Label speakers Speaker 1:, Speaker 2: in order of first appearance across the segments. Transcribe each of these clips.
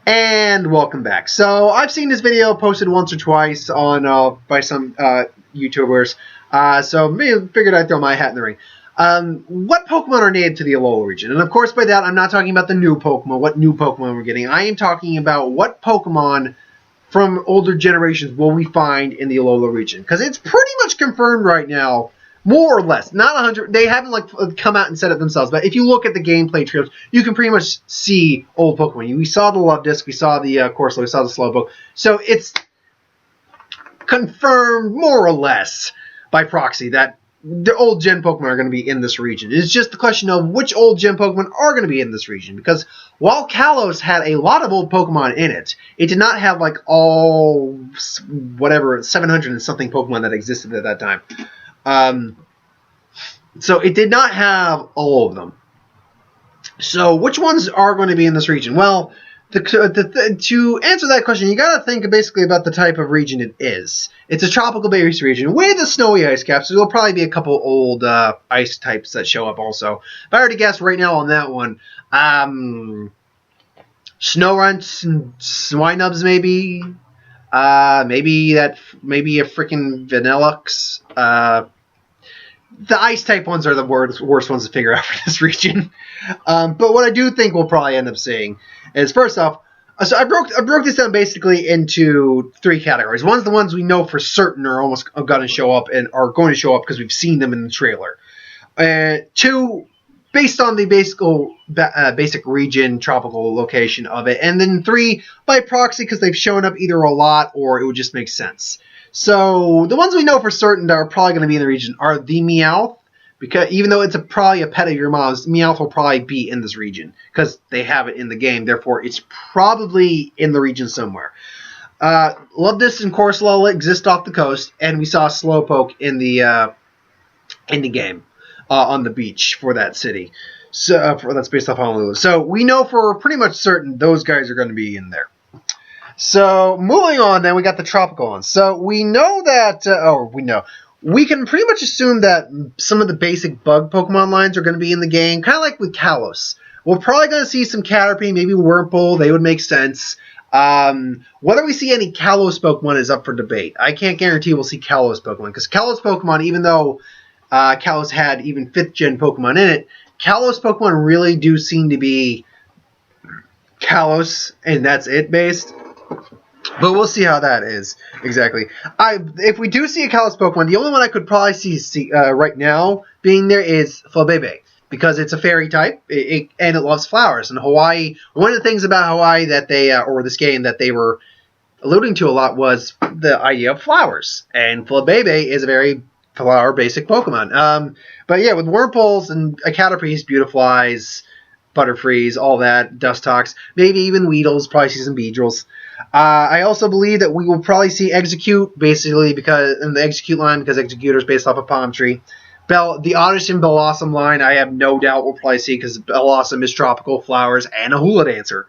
Speaker 1: And welcome back. So I've seen this video posted once or twice on by some YouTubers. So maybe figured I'd throw my hat in the ring. What Pokemon are native to the Alola region? And of course, by that I'm not talking about the new Pokemon. What new Pokemon we're getting? I am talking about what Pokemon from older generations will we find in the Alola region? Because it's pretty much confirmed right now. More or less, not 100. They haven't come out and said it themselves, but if you look at the gameplay trailers, you can pretty much see old Pokemon. We saw the Love Disc, we saw the Corsola, we saw the Slowpoke, so it's confirmed more or less by proxy that the old gen Pokemon are going to be in this region. It's just the question of which old gen Pokemon are going to be in this region, because while Kalos had a lot of old Pokemon in it, it did not have like all whatever 700 and something Pokemon that existed at that time. So it did not have all of them. So which ones are going to be in this region? Well, to answer that question, you got to think basically about the type of region it is. It's a tropical-based region with a snowy ice cap, so there'll probably be a couple old ice types that show up also. If I were to guess right now on that one, Snowrunts and Swinubs maybe. Maybe a freaking Vanillux. The ice type ones are the worst ones to figure out for this region. But what I do think we'll probably end up seeing is, first off, so I broke this down basically into three categories. One's the ones we know for certain are almost going to show up and are going to show up because we've seen them in the trailer. Two, based on the basic region, tropical location of it. And then three, by proxy, because they've shown up either a lot or it would just make sense. So the ones we know for certain that are probably going to be in the region are the Meowth, because even though it's probably a pet of your mom's, Meowth will probably be in this region because they have it in the game. Therefore, it's probably in the region somewhere. Lovedis and Corsola exist off the coast, and we saw Slowpoke in the game on the beach for that city. So that's based off Honolulu. So we know for pretty much certain those guys are going to be in there. So, moving on, then, we got the tropical ones. So, we know that, we can pretty much assume that some of the basic bug Pokemon lines are going to be in the game, kind of like with Kalos. We're probably going to see some Caterpie, maybe Wurmple, they would make sense. Whether we see any Kalos Pokemon is up for debate. I can't guarantee we'll see Kalos Pokemon, because Kalos Pokemon, even though Kalos had even 5th gen Pokemon in it, Kalos Pokemon really do seem to be Kalos, and that's it based. But we'll see how that is, exactly. If we do see a Kalos Pokemon, the only one I could probably see right now being there is Flabebe, because it's a fairy type, and it loves flowers. And Hawaii, one of the things about Hawaii that they, or this game that they were alluding to a lot was the idea of flowers. And Flabebe is a very flower-basic Pokemon. But yeah, with Wurmples and Caterpies, Beautiflies, Butterfrees, all that, Dustox, maybe even Weedles, probably see some Beedrills. I also believe that we will probably see Execute, basically because in the Execute line, because Executor is based off a palm tree. The Oddish and Bellossom line, I have no doubt we'll probably see, because Bellossom is tropical, flowers, and a hula dancer.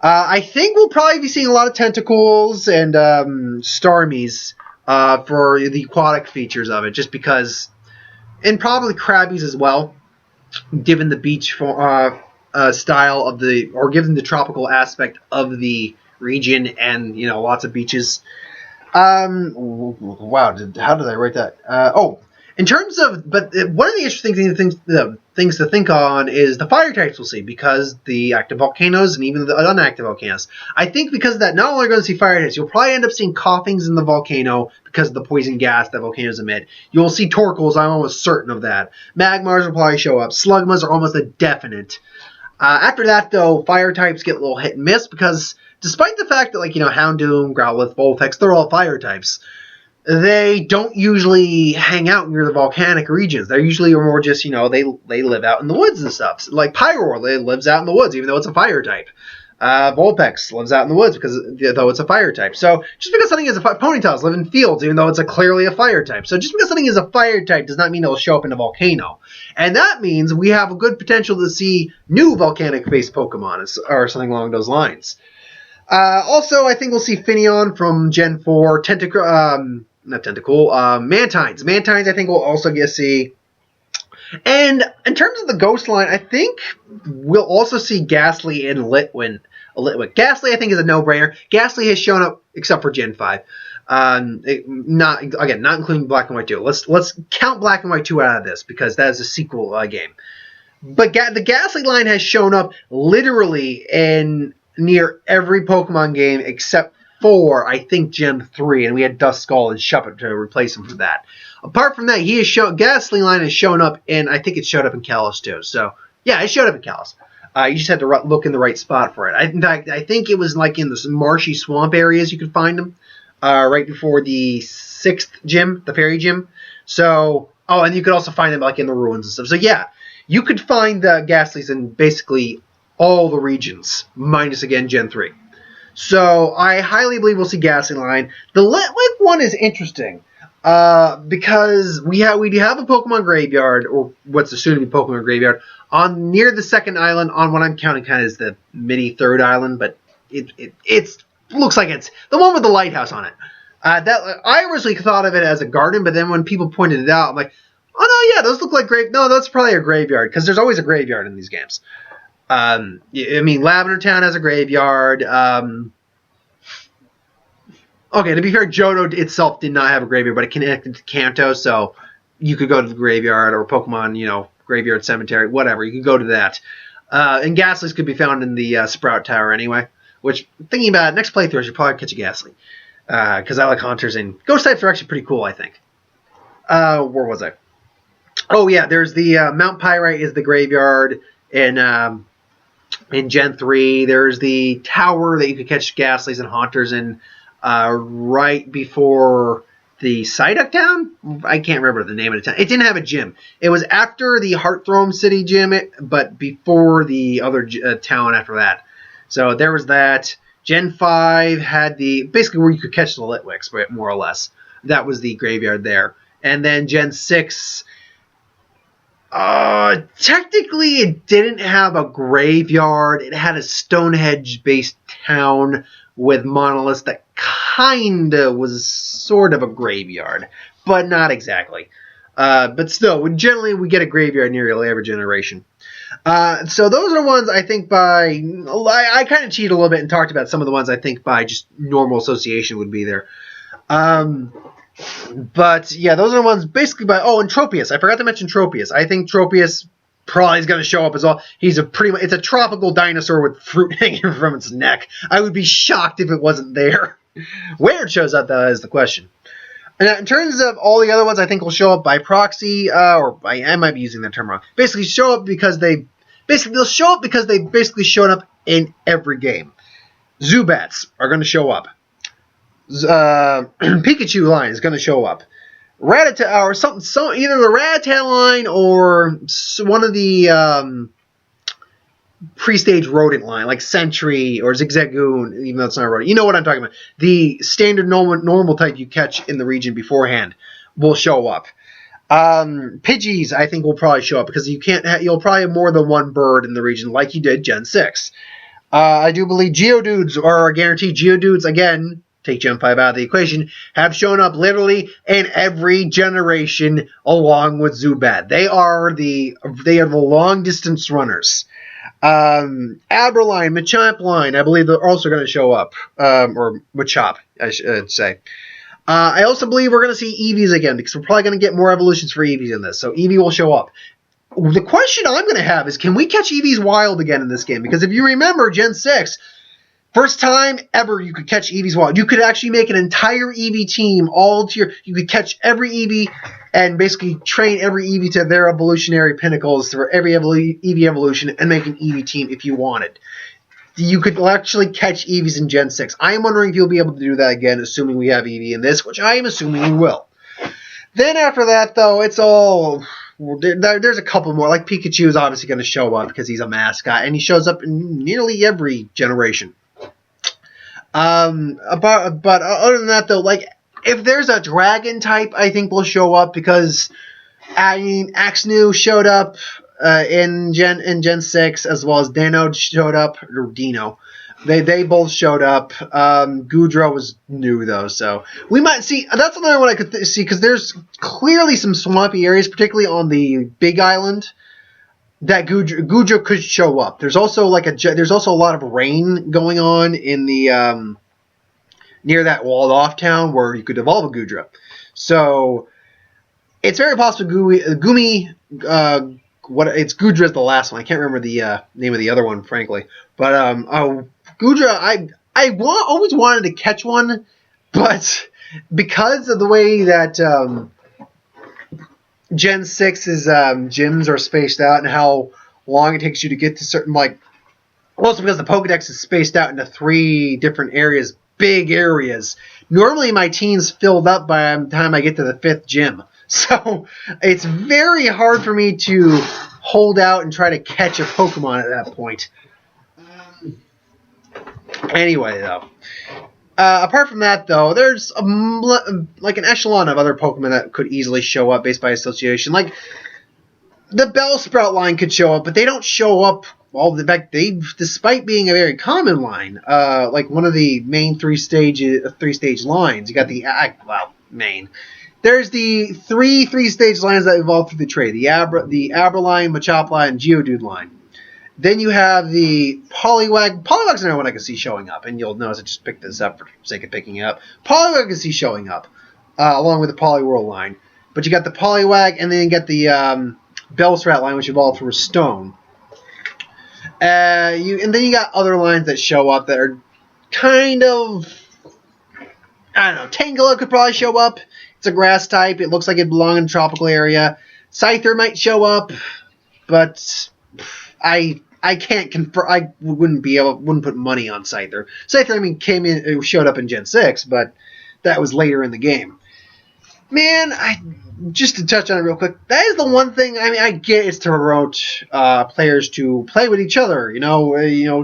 Speaker 1: I think we'll probably be seeing a lot of Tentacles and Starmies for the aquatic features of it, just because, and probably Krabbies as well, given the beach style of the, or given the tropical aspect of the region, and lots of beaches. Wow, how did I write that? In terms of, but one of the interesting things to think on is the fire types we'll see, because the active volcanoes and even the inactive volcanoes. I think because of that, not only are we going to see fire types, you'll probably end up seeing Coughings in the volcano because of the poison gas that volcanoes emit. You'll see Torkoals, I'm almost certain of that. Magmars will probably show up. Slugmas are almost a definite. After that, though, fire types get a little hit and miss, because despite the fact that, Houndoom, Growlithe, Vulpix, they're all fire types, they don't usually hang out near the volcanic regions. They're usually more just, they live out in the woods and stuff. Like Pyroar, it lives out in the woods, even though it's a fire type. Vulpix lives out in the woods though it's a fire type. So just because something is a Ponytails live in fields, even though it's clearly a fire type. So just because something is a fire type does not mean it'll show up in a volcano. And that means we have a good potential to see new volcanic-based Pokemon, or something along those lines. Also, I think we'll see Finneon from Gen 4, Mantines. Mantines, I think we'll also get to see. And in terms of the Ghost line, I think we'll also see Ghastly and a Litwick. Ghastly, I think, is a no-brainer. Ghastly has shown up, except for Gen 5. Not including Black and White 2. Let's count Black and White 2 out of this, because that is a sequel game. But the Ghastly line has shown up literally in near every Pokemon game except for, I think, Gen 3, and we had Duskull and Shuppet to replace him for that. Apart from that, Ghastly line has shown up in, I think it showed up in Kalos too. So, yeah, it showed up in Kalos. You just had to look in the right spot for it. In fact, I think it was like in the marshy swamp areas you could find them, right before the 6th gym, the Fairy Gym. So, and you could also find them like in the ruins and stuff. So, yeah, you could find the Ghastlies in basically all the regions, minus, again, Gen 3. So, I highly believe we'll see Ghastly line. The Litwick one is interesting. Because we have a Pokemon graveyard, or what's assumed to be Pokemon graveyard, on near the second island, on what I'm counting kind of as the mini third island, but it looks like it's the one with the lighthouse on it. I originally thought of it as a garden, but then when people pointed it out, I'm like, oh no, yeah, those look like no, that's probably a graveyard, because there's always a graveyard in these games. I mean, Lavender Town has a graveyard. Okay, to be fair, Johto itself did not have a graveyard, but it connected to Kanto, so you could go to the graveyard, or Pokemon, graveyard cemetery, whatever. You could go to that. And Ghastlies could be found in the Sprout Tower anyway, which, thinking about it, next playthrough, I should probably catch a Ghastly. Because I like Hunters, and Ghost types are actually pretty cool, I think. Where was I? Oh, yeah, there's the Mount Pyrite is the graveyard in Gen 3. There's the tower that you could catch Ghastlies and Haunters in. Right before the Psyduck Town? I can't remember the name of the town. It didn't have a gym. It was after the Heartthrown City gym, but before the other town after that. So there was that. Gen 5 had basically where you could catch the Litwicks, more or less. That was the graveyard there. And then Gen 6, technically it didn't have a graveyard. It had a Stonehenge-based town with monoliths that kind of was sort of a graveyard, but not exactly. But still, generally we get a graveyard nearly every generation. So those are ones I think I kind of cheated a little bit and talked about some of the ones I think by just normal association would be there. But yeah, those are the ones basically and Tropius. I forgot to mention Tropius. I think Tropius probably is going to show up as well. It's a tropical dinosaur with fruit hanging from its neck. I would be shocked if it wasn't there. Where it shows up, though, is the question. And in terms of all the other ones, I think will show up by proxy, I might be using that term wrong. Basically, show up because they'll show up because they basically showed up in every game. Zubats are going to show up. Pikachu line is going to show up. Rattata or something, either the Rattata line or one of the pre-stage rodent line, like Sentry or Zigzagoon, even though it's not a rodent. You know what I'm talking about. The standard normal type you catch in the region beforehand will show up. Pidgeys, I think, will probably show up because you'll probably have more than one bird in the region like you did Gen 6. I do believe Geodudes are a guarantee. Geodudes, again, take Gen 5 out of the equation, have shown up literally in every generation along with Zubat. They are the long-distance runners. Aberline, Machamp line, I believe they're also going to show up. Or Machop, I should say. I also believe we're going to see Eevees again, because we're probably going to get more evolutions for Eevees in this. So Eevee will show up. The question I'm going to have is, can we catch Eevees wild again in this game? Because if you remember Gen 6, first time ever you could catch Eevees wild. You could actually make an entire Eevee team you could catch every Eevee and basically train every Eevee to their evolutionary pinnacles for every Eevee evolution and make an Eevee team if you wanted. You could actually catch Eevees in Gen 6. I am wondering if you'll be able to do that again, assuming we have Eevee in this, which I am assuming we will. Then after that, though, it's all... There's a couple more. Like Pikachu is obviously going to show up because he's a mascot, and he shows up in nearly every generation. But other than that, though, like, if there's a dragon type, I think will show up because, Axnu showed up in Gen 6, as well as Dino showed up, or Dino. They both showed up. Goodra was new, though, so we might see. That's another one I could see, because there's clearly some swampy areas, particularly on the Big Island, that Gudra could show up. There's also a lot of rain going on in the near that walled off town where you could evolve a Gudra. So it's very possible Gumi it's Gudra is the last one. I can't remember the name of the other one, frankly. But Gudra, always wanted to catch one, but because of the way that Gen 6's gyms are spaced out and how long it takes you to get to certain, also because the Pokedex is spaced out into 3 different areas, big areas. Normally my team's filled up by the time I get to the 5th gym. So it's very hard for me to hold out and try to catch a Pokemon at that point. Anyway, though. Apart from that, though, there's an echelon of other Pokemon that could easily show up based by association. Like, the Bellsprout line could show up, but they don't show up all the back. Despite being a very common line, like one of the main 3-stage lines. You got the main. There's the 3-stage lines that evolve through the trade: the Abra line, Machop line, and Geodude line. Then you have the Poliwag. Poliwag's another one I can see showing up, and you'll notice I just picked this up for the sake of picking it up. Poliwag I can see showing up, along with the Poliwhirl line. But you got the Poliwag, and then you get the Bellsprout line, which evolved through a stone. And then you got other lines that show up that are kind of, I don't know. Tangela could probably show up. It's a grass type. It looks like it belongs in a tropical area. Scyther might show up, but I can't confirm. I wouldn't put money on Scyther. Scyther, showed up in Gen 6, but that was later in the game. Man, just to touch on it real quick, that is the one thing. I get it's to promote players to play with each other,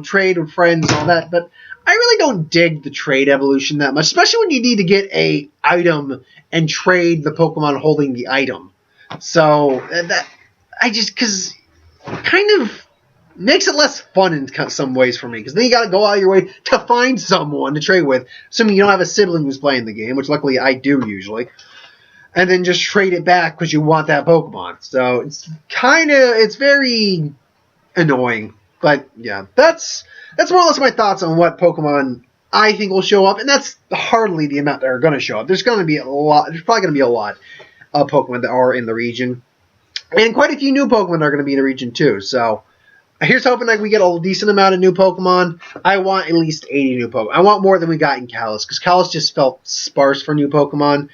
Speaker 1: trade with friends and all that, but I really don't dig the trade evolution that much, especially when you need to get a item and trade the Pokemon holding the item. So because kind of makes it less fun in some ways for me, because then you got to go out of your way to find someone to trade with, assuming you don't have a sibling who's playing the game, which luckily I do usually, and then just trade it back because you want that Pokemon. So it's very annoying. But yeah, that's more or less my thoughts on what Pokemon I think will show up, and that's hardly the amount that are going to show up. There's going to be a lot. There's probably going to be a lot of Pokemon that are in the region, and quite a few new Pokemon are going to be in the region too. So here's hoping we get a decent amount of new Pokemon. I want at least 80 new Pokemon. I want more than we got in Kalos, because Kalos just felt sparse for new Pokemon.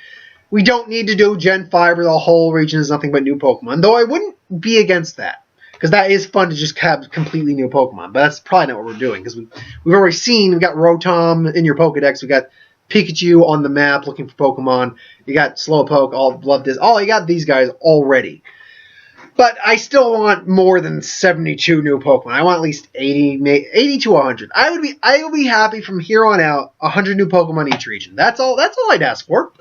Speaker 1: We don't need to do Gen 5 where the whole region is nothing but new Pokemon, though I wouldn't be against that, because that is fun to just have completely new Pokemon. But that's probably not what we're doing, because we've already seen, we got Rotom in your Pokedex, we got Pikachu on the map looking for Pokemon, you got Slowpoke, you got these guys already. But I still want more than 72 new Pokemon. I want at least 80 to 100. I would be happy from here on out, 100 new Pokemon each region. That's all I'd ask for.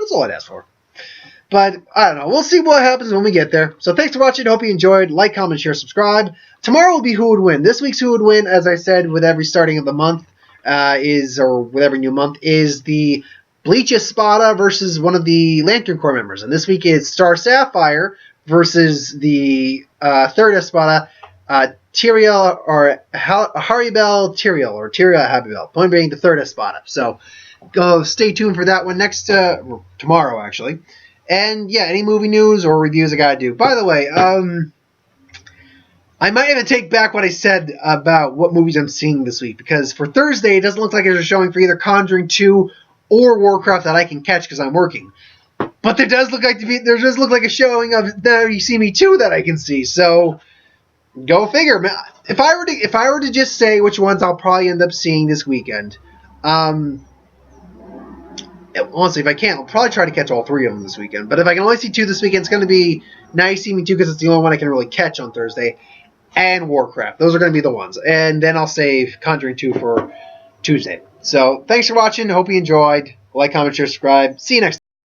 Speaker 1: But, I don't know. We'll see what happens when we get there. So thanks for watching. Hope you enjoyed. Like, comment, share, subscribe. Tomorrow will be Who Would Win. This week's Who Would Win, as I said, with every starting of the month, with every new month, is the Bleach Espada versus one of the Lantern Corps members. And this week is Star Sapphire versus the third Espada, Tyrael, or Haribel Tyrael, or Tyrael Habibel. Point being the third Espada. So go stay tuned for that one tomorrow, actually. And yeah, any movie news or reviews I gotta do. By the way, I might even take back what I said about what movies I'm seeing this week, because for Thursday it doesn't look like there's a showing for either Conjuring 2 or Warcraft that I can catch because I'm working. But there does look like a showing of Now You See Me 2 that I can see. So go figure, man. If I were to just say which ones I'll probably end up seeing this weekend, honestly, if I can't, I'll probably try to catch all 3 of them this weekend. But if I can only see 2 this weekend, it's going to be Now You See Me 2, because it's the only one I can really catch on Thursday, and Warcraft. Those are going to be the ones. And then I'll save Conjuring 2 for Tuesday. So thanks for watching. Hope you enjoyed. Like, comment, share, subscribe. See you next time.